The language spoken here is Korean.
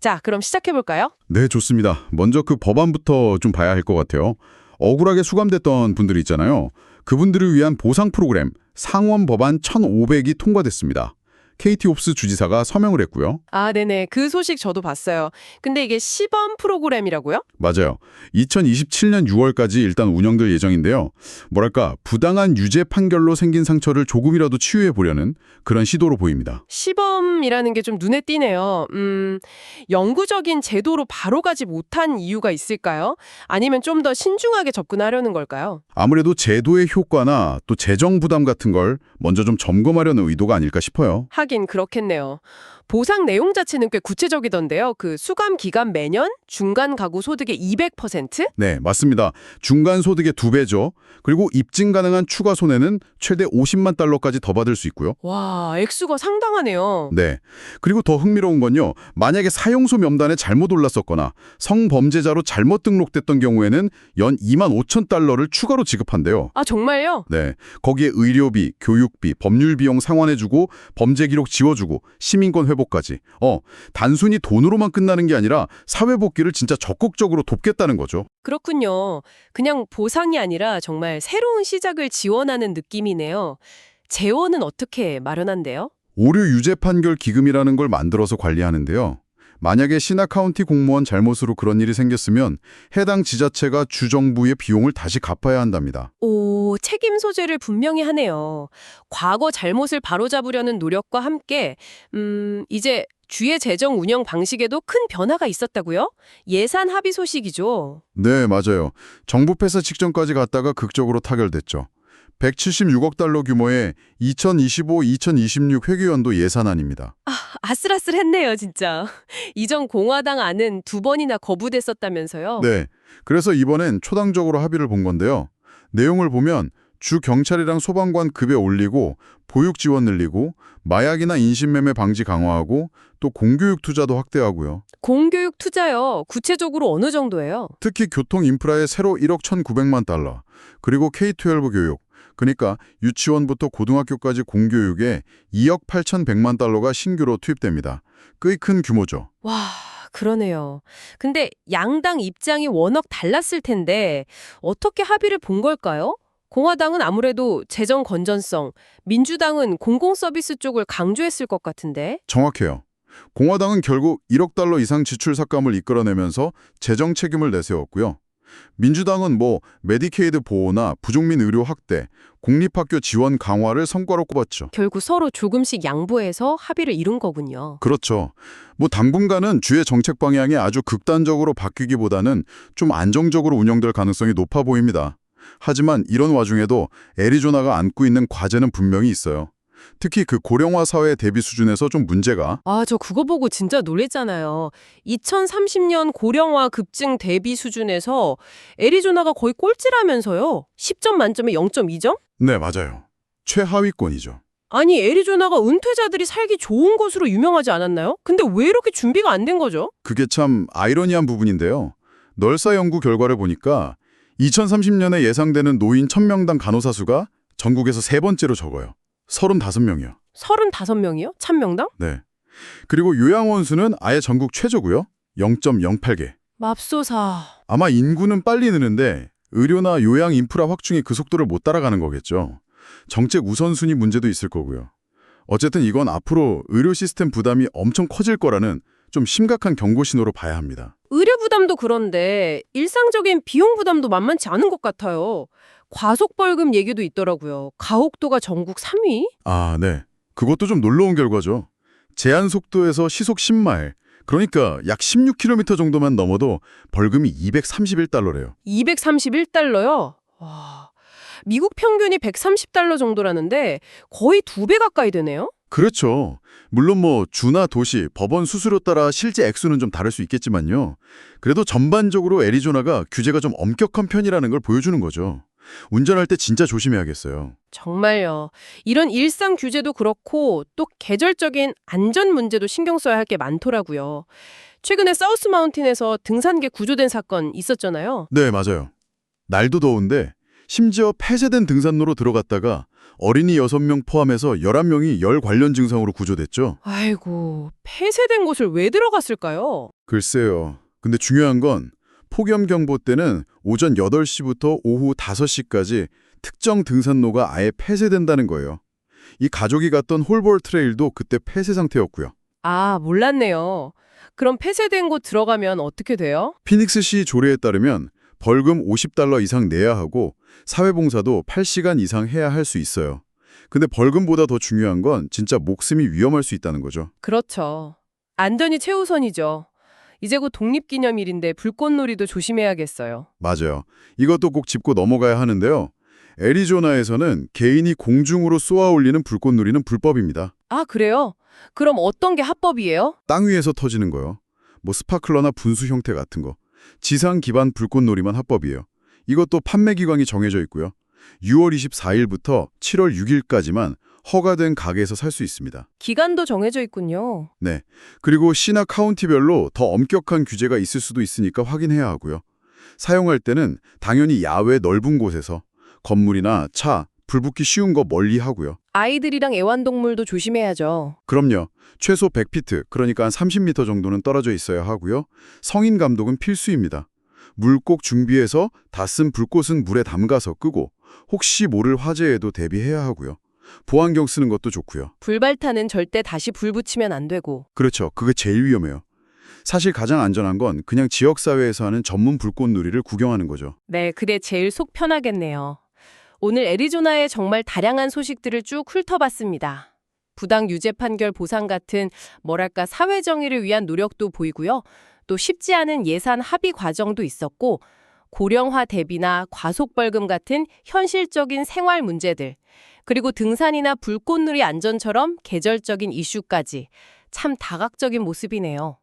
자, 그럼 시작해볼까요? 네, 좋습니다. 먼저 그 법안부터 좀 봐야 할 것 같아요. 억울하게 수감됐던 분들이 있잖아요. 그분들을 위한 보상 프로그램 상원 법안 1500이 통과됐습니다. KT 옵스 주지사가 서명을 했고요. 아, 네네. 그 소식 저도 봤어요. 근데 이게 시범 프로그램이라고요? 맞아요. 2027년 6월까지 일단 운영될 예정인데요. 뭐랄까, 부당한 유죄 판결로 생긴 상처를 조금이라도 치유해 보려는 그런 시도로 보입니다. 시범이라는 게 좀 눈에 띄네요. 영구적인 제도로 바로 가지 못한 이유가 있을까요? 아니면 좀 더 신중하게 접근하려는 걸까요? 아무래도 제도의 효과나 또 재정 부담 같은 걸 먼저 좀 점검하려는 의도가 아닐까 싶어요. 하긴 그렇겠네요. 보상 내용 자체는 꽤 구체적이던데요. 그 수감 기간 매년 중간 가구 소득의 200%? 네, 맞습니다. 중간 소득의 2배죠. 그리고 입증 가능한 추가 손해는 최대 50만 달러까지 더 받을 수 있고요. 와, 액수가 상당하네요. 네. 그리고 더 흥미로운 건요. 만약에 사용소 명단에 잘못 올랐었거나 성범죄자로 잘못 등록됐던 경우에는 연 2만 5천 달러를 추가로 지급한대요. 아, 정말요? 네. 거기에 의료비, 교육비, 법률 비용 상환해주고 범죄 기록 지워주고 시민권 회복까지. 단순히 돈으로만 끝나는 게 아니라 사회 복귀를 진짜 적극적으로 돕겠다는 거죠. 그렇군요. 그냥 보상이 아니라 정말 새로운 시작을 지원하는 느낌이네요. 재원은 어떻게 마련한대요? 오류 유죄 판결 기금이라는 걸 만들어서 관리하는데요. 만약에 시나 카운티 공무원 잘못으로 그런 일이 생겼으면 해당 지자체가 주정부의 비용을 다시 갚아야 한답니다. 오, 책임 소재를 분명히 하네요. 과거 잘못을 바로잡으려는 노력과 함께 이제 주의 재정 운영 방식에도 큰 변화가 있었다고요? 예산 합의 소식이죠. 네, 맞아요. 정부 폐사 직전까지 갔다가 극적으로 타결됐죠. 176억 달러 규모의 2025-2026 회계연도 예산안입니다. 아슬아슬했네요, 진짜. 이전 공화당 안은 2번이나 거부됐었다면서요? 네, 그래서 이번엔 초당적으로 합의를 본 건데요. 내용을 보면 주 경찰이랑 소방관 급여 올리고 보육 지원 늘리고 마약이나 인신매매 방지 강화하고 또 공교육 투자도 확대하고요. 공교육 투자요. 구체적으로 어느 정도예요? 특히 교통 인프라에 새로 1억 1,900만 달러, 그리고 K-12 교육, 그러니까 유치원부터 고등학교까지 공교육에 2억 8,100만 달러가 신규로 투입됩니다. 꽤 큰 규모죠. 와, 그러네요. 근데 양당 입장이 워낙 달랐을 텐데 어떻게 합의를 본 걸까요? 공화당은 아무래도 재정 건전성, 민주당은 공공서비스 쪽을 강조했을 것 같은데. 정확해요. 공화당은 결국 1억 달러 이상 지출 삭감을 이끌어내면서 재정 책임을 내세웠고요. 민주당은 메디케이드 보호나 부족민 의료 확대, 공립학교 지원 강화를 성과로 꼽았죠. 결국 서로 조금씩 양보해서 합의를 이룬 거군요. 그렇죠. 당분간은 주의 정책 방향이 아주 극단적으로 바뀌기보다는 좀 안정적으로 운영될 가능성이 높아 보입니다. 하지만 이런 와중에도 애리조나가 안고 있는 과제는 분명히 있어요. 특히 그 고령화 사회 대비 수준에서 좀 문제가. 아, 저 그거 보고 진짜 놀랬잖아요. 2030년 고령화 급증 대비 수준에서 애리조나가 거의 꼴찌라면서요. 10점 만점에 0.2점? 네, 맞아요. 최하위권이죠. 아니, 애리조나가 은퇴자들이 살기 좋은 곳으로 유명하지 않았나요? 근데 왜 이렇게 준비가 안 된 거죠? 그게 참 아이러니한 부분인데요. 널사 연구 결과를 보니까 2030년에 예상되는 노인 1000명당 간호사 수가 전국에서 세 번째로 적어요. 35명이요. 35명이요? 참명당? 네. 그리고 요양원 수는 아예 전국 최저고요. 0.08개. 맙소사. 아마 인구는 빨리 느는데 의료나 요양 인프라 확충이 그 속도를 못 따라가는 거겠죠. 정책 우선순위 문제도 있을 거고요. 어쨌든 이건 앞으로 의료 시스템 부담이 엄청 커질 거라는 좀 심각한 경고 신호로 봐야 합니다. 의료 부담도 그런데 일상적인 비용 부담도 만만치 않은 것 같아요. 과속벌금 얘기도 있더라고요. 가혹도가 전국 3위? 아, 네. 그것도 좀 놀라운 결과죠. 제한 속도에서 시속 10마일, 그러니까 약 16km 정도만 넘어도 벌금이 231달러래요. 231달러요? 와, 미국 평균이 130달러 정도라는데 거의 2배 가까이 되네요? 그렇죠. 물론 주나 도시, 법원 수수료 따라 실제 액수는 좀 다를 수 있겠지만요. 그래도 전반적으로 애리조나가 규제가 좀 엄격한 편이라는 걸 보여주는 거죠. 운전할 때 진짜 조심해야겠어요. 정말요. 이런 일상 규제도 그렇고 또 계절적인 안전 문제도 신경 써야 할 게 많더라고요. 최근에 사우스 마운틴에서 등산객 구조된 사건 있었잖아요. 네, 맞아요. 날도 더운데 심지어 폐쇄된 등산로로 들어갔다가 어린이 6명 포함해서 11명이 열 관련 증상으로 구조됐죠. 아이고, 폐쇄된 곳을 왜 들어갔을까요? 글쎄요. 근데 중요한 건 폭염 경보 때는 오전 8시부터 오후 5시까지 특정 등산로가 아예 폐쇄된다는 거예요. 이 가족이 갔던 홀볼 트레일도 그때 폐쇄 상태였고요. 아, 몰랐네요. 그럼 폐쇄된 곳 들어가면 어떻게 돼요? 피닉스시 조례에 따르면 벌금 $50 이상 내야 하고 사회봉사도 8시간 이상 해야 할 수 있어요. 근데 벌금보다 더 중요한 건 진짜 목숨이 위험할 수 있다는 거죠. 그렇죠. 안전이 최우선이죠. 이제 곧 독립기념일인데 불꽃놀이도 조심해야겠어요. 맞아요. 이것도 꼭 짚고 넘어가야 하는데요. 애리조나에서는 개인이 공중으로 쏘아 올리는 불꽃놀이는 불법입니다. 아, 그래요? 그럼 어떤 게 합법이에요? 땅 위에서 터지는 거요. 뭐 스파클러나 분수 형태 같은 거. 지상 기반 불꽃놀이만 합법이에요. 이것도 판매 기간이 정해져 있고요. 6월 24일부터 7월 6일까지만 허가된 가게에서 살 수 있습니다. 기간도 정해져 있군요. 네. 그리고 시나 카운티별로 더 엄격한 규제가 있을 수도 있으니까 확인해야 하고요. 사용할 때는 당연히 야외 넓은 곳에서 건물이나 차, 불 붙기 쉬운 거 멀리 하고요. 아이들이랑 애완동물도 조심해야죠. 그럼요. 최소 100피트, 그러니까 한 30m 정도는 떨어져 있어야 하고요. 성인 감독은 필수입니다. 물 꼭 준비해서 다 쓴 불꽃은 물에 담가서 끄고 혹시 모를 화재에도 대비해야 하고요. 보안경 쓰는 것도 좋고요. 불발탄은 절대 다시 불 붙이면 안 되고. 그렇죠. 그게 제일 위험해요. 사실 가장 안전한 건 그냥 지역사회에서 하는 전문 불꽃놀이를 구경하는 거죠. 네, 그게 제일 속 편하겠네요. 오늘 애리조나의 정말 다양한 소식들을 쭉 훑어봤습니다. 부당 유죄 판결 보상 같은 뭐랄까 사회 정의를 위한 노력도 보이고요. 또 쉽지 않은 예산 합의 과정도 있었고 고령화 대비나 과속벌금 같은 현실적인 생활 문제들 그리고 등산이나 불꽃놀이 안전처럼 계절적인 이슈까지 참 다각적인 모습이네요.